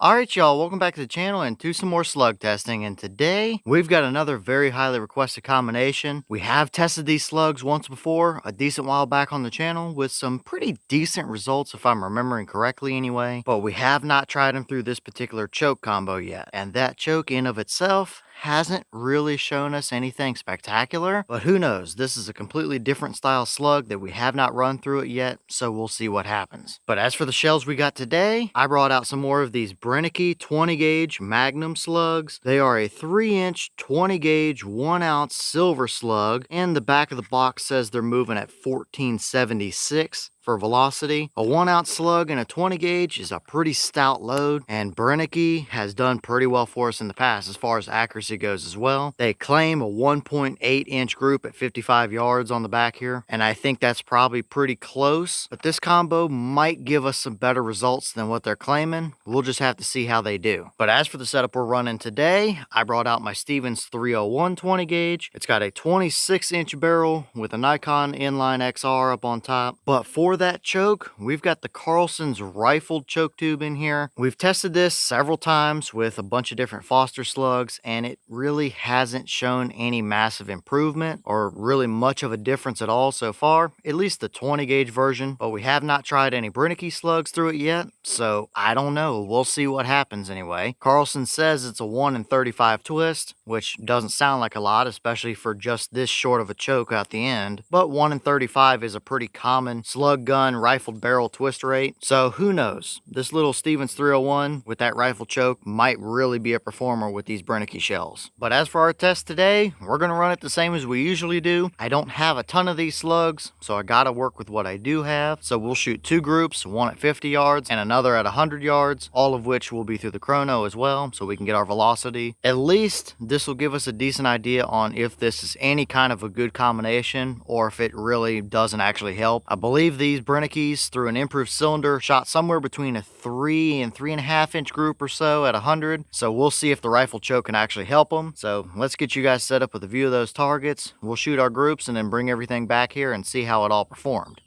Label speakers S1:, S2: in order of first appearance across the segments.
S1: Alright y'all, welcome back to the channel and to some more slug testing, and today we've got another very highly requested combination. We have tested these slugs once before, a decent while back on the channel, with some pretty decent results if I'm remembering correctly anyway, but we have not tried them through this particular choke combo yet, and that choke in of itself hasn't really shown us anything spectacular, but who knows, this is a completely different style slug that we have not run through it yet, so we'll see what happens. But as for the shells we got today, I brought out some more of these Brenneke 20 gauge Magnum slugs. They are a 3-inch 20 gauge 1 ounce silver slug, and the back of the box says they're moving at 1476 for velocity. A 1 ounce slug and a 20 gauge is a pretty stout load, and Brenneke has done pretty well for us in the past as far as accuracy goes as well. They claim a 1.8 inch group at 55 yards on the back here, and I think that's probably pretty close, but this combo might give us some better results than what they're claiming. We'll just have to see how they do. But as for the setup we're running today, I brought out my Stevens 301 20 gauge. It's got a 26 inch barrel with a Nikon inline XR up on top, but for that choke, we've got the Carlson's rifled choke tube in here. We've tested this several times with a bunch of different Foster slugs, and it really hasn't shown any massive improvement or really much of a difference at all so far, at least the 20 gauge version, but we have not tried any Brenneke slugs through it yet, so I don't know. We'll see what happens anyway. Carlson says it's a 1 in 35 twist, which doesn't sound like a lot, especially for just this short of a choke at the end, but 1 in 35 is a pretty common slug gun rifled barrel twist rate, so who knows. This little Stevens 301 with that rifle choke might really be a performer with these Brenneke shells. But as for our test today, we're going to run it the same as we usually do. I don't have a ton of these slugs, so I gotta work with what I do have. So we'll shoot 2 groups, one at 50 yards and another at 100 yards, all of which will be through the chrono as well, so we can get our velocity. At least this will give us a decent idea on if this is any kind of a good combination or if it really doesn't actually help. I believe these Brennekes through an improved cylinder shot somewhere between a 3 and 3.5 inch group or so at 100, so we'll see if the rifle choke can actually help them. So let's get you guys set up with a view of those targets. We'll shoot our groups and then bring everything back here and see how it all performed.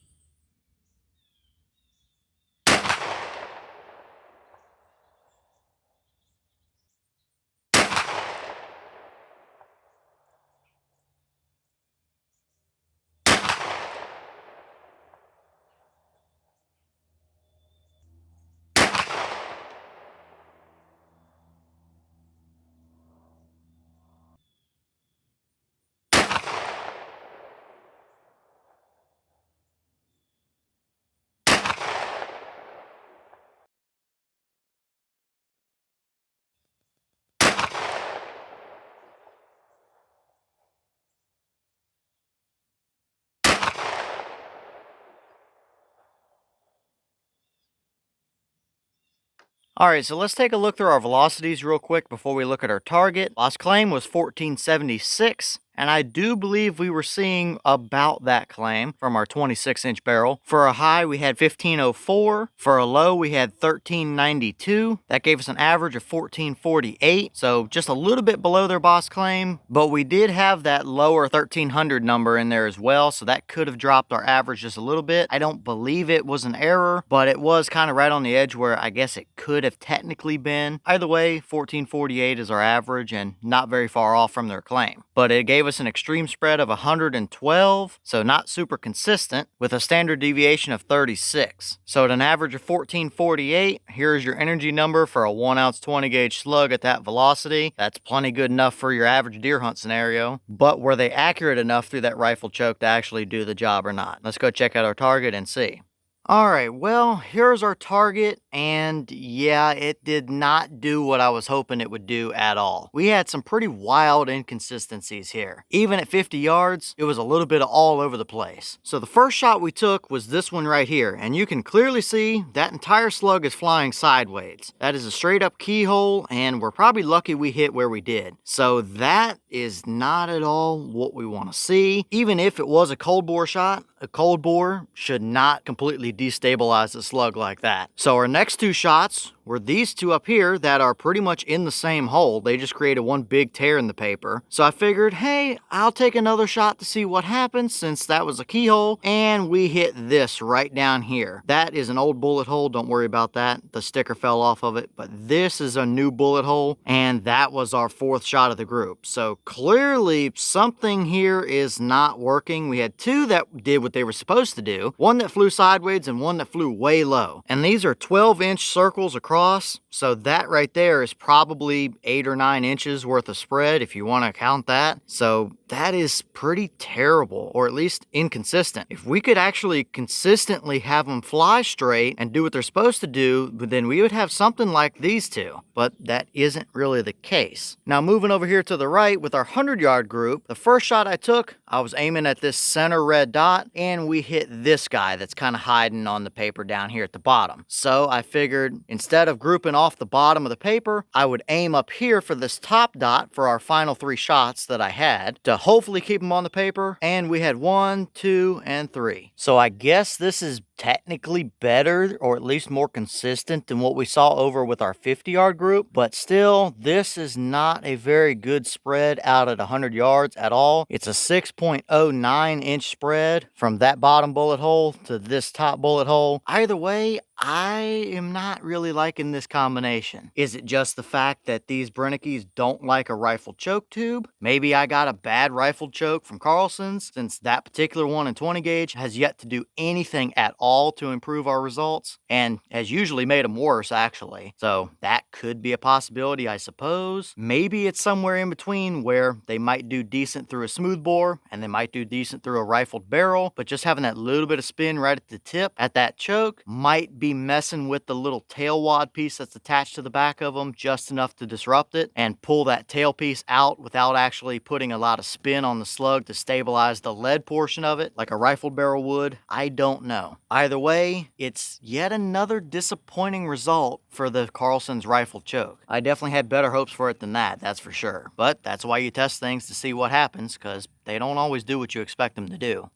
S1: Alright, so let's take a look through our velocities real quick before we look at our target. Last claim was 1476. And I do believe we were seeing about that claim from our 26 inch barrel. For a high, we had 1504. For a low, we had 1392. That gave us an average of 1448. So just a little bit below their boss claim, but we did have that lower 1300 number in there as well. So that could have dropped our average just a little bit. I don't believe it was an error, but it was kind of right on the edge where I guess it could have technically been. Either way, 1448 is our average and not very far off from their claim. But it gave us an extreme spread of 112, so not super consistent, with a standard deviation of 36. So at an average of 1448, here's your energy number for a 1 ounce 20 gauge slug at that velocity. That's plenty good enough for your average deer hunt scenario, but were they accurate enough through that rifle choke to actually do the job or not? Let's go check out our target and see. Alright, well, here's our target, and yeah, it did not do what I was hoping it would do at all. We had some pretty wild inconsistencies here. Even at 50 yards, it was a little bit of all over the place. So the first shot we took was this one right here, and you can clearly see that entire slug is flying sideways. That is a straight up keyhole, and we're probably lucky we hit where we did. So that is not at all what we want to see. Even if it was a cold bore shot, a cold bore should not completely destabilize the slug like that. So our next 2 shots were these two up here that are pretty much in the same hole. They just created one big tear in the paper. So I figured, hey, I'll take another shot to see what happens since that was a keyhole, and we hit this right down here. That is an old bullet hole, don't worry about that. The sticker fell off of it, but this is a new bullet hole, and that was our fourth shot of the group. So clearly something here is not working. We had two that did what they were supposed to do, one that flew sideways and one that flew way low. And these are 12-inch circles across, so that right there is probably 8 or 9 inches worth of spread if you want to count that. So that is pretty terrible, or at least inconsistent. If we could actually consistently have them fly straight and do what they're supposed to do, then we would have something like these two, but that isn't really the case. Now moving over here to the right with our 100-yard group, the first shot I took, I was aiming at this center red dot, and we hit this guy that's kind of hiding on the paper down here at the bottom. So I figured instead of grouping off the bottom of the paper, I would aim up here for this top dot for our final 3 shots that I had to hopefully keep them on the paper. And we had 1, 2, and 3. So I guess this is technically better, or at least more consistent than what we saw over with our 50-yard group, but still, this is not a very good spread out at 100 yards at all. It's a 6.09 inch spread from that bottom bullet hole to this top bullet hole. Either way, I am not really liking this combination. Is it just the fact that these Brennekes don't like a rifle choke tube? Maybe I got a bad rifle choke from Carlson's, since that particular one in 20 gauge has yet to do anything at all to improve our results, and has usually made them worse, actually. So that could be a possibility, I suppose. Maybe it's somewhere in between where they might do decent through a smoothbore and they might do decent through a rifled barrel, but just having that little bit of spin right at the tip at that choke might be messing with the little tail wad piece that's attached to the back of them just enough to disrupt it and pull that tail piece out without actually putting a lot of spin on the slug to stabilize the lead portion of it like a rifled barrel would. I don't know. Either way, it's yet another disappointing result for the Carlson's rifle choke. I definitely had better hopes for it than that, that's for sure. But that's why you test things, to see what happens, because they don't always do what you expect them to do.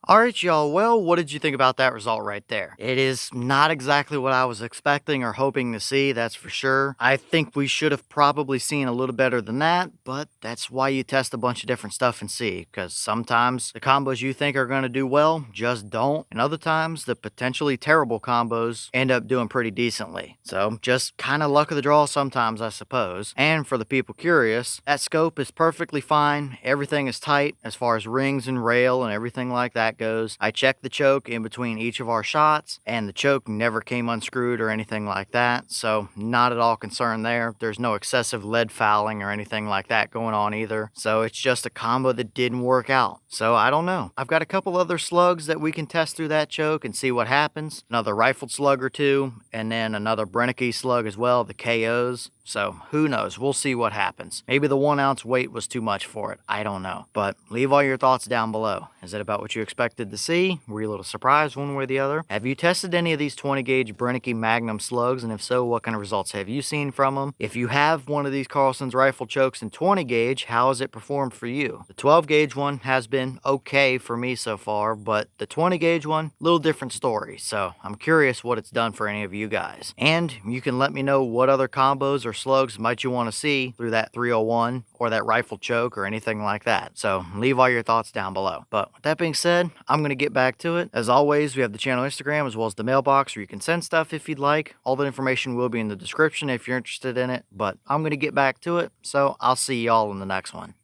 S1: Alright y'all, well, what did you think about that result right there? It is not exactly what I was expecting or hoping to see, that's for sure. I think we should have probably seen a little better than that, but that's why you test a bunch of different stuff and see, because sometimes the combos you think are going to do well just don't, and other times the potentially terrible combos end up doing pretty decently. So just kind of luck of the draw sometimes, I suppose. And for the people curious, that scope is perfectly fine, everything is tight as far as rings and rail and everything like that goes. I checked the choke in between each of our shots, and the choke never came unscrewed or anything like that, so not at all concerned there. There's no excessive lead fouling or anything like that going on either, so it's just a combo that didn't work out. So I don't know. I've got a couple other slugs that we can test through that choke and see what happens. Another rifled slug or two, and then another Brenneke slug as well, the KOs. So who knows, we'll see what happens. Maybe the 1 ounce weight was too much for it, I don't know. But leave all your thoughts down below. Is it about what you expected to see? Were you a little surprised one way or the other? Have you tested any of these 20 gauge Brenneke Magnum slugs? And if so, what kind of results have you seen from them? If you have one of these Carlson's rifle chokes in 20 gauge, how has it performed for you? The 12 gauge one has been okay for me so far, but the 20 gauge one, little different story. So I'm curious what it's done for any of you guys. And you can let me know what other combos or slugs might you want to see through that 301 or that rifle choke or anything like that. So leave all your thoughts down below. But with that being said, I'm going to get back to it. As always, we have the channel Instagram as well as the mailbox where you can send stuff if you'd like. All the information will be in the description if you're interested in it. But I'm going to get back to it, so I'll see y'all in the next one.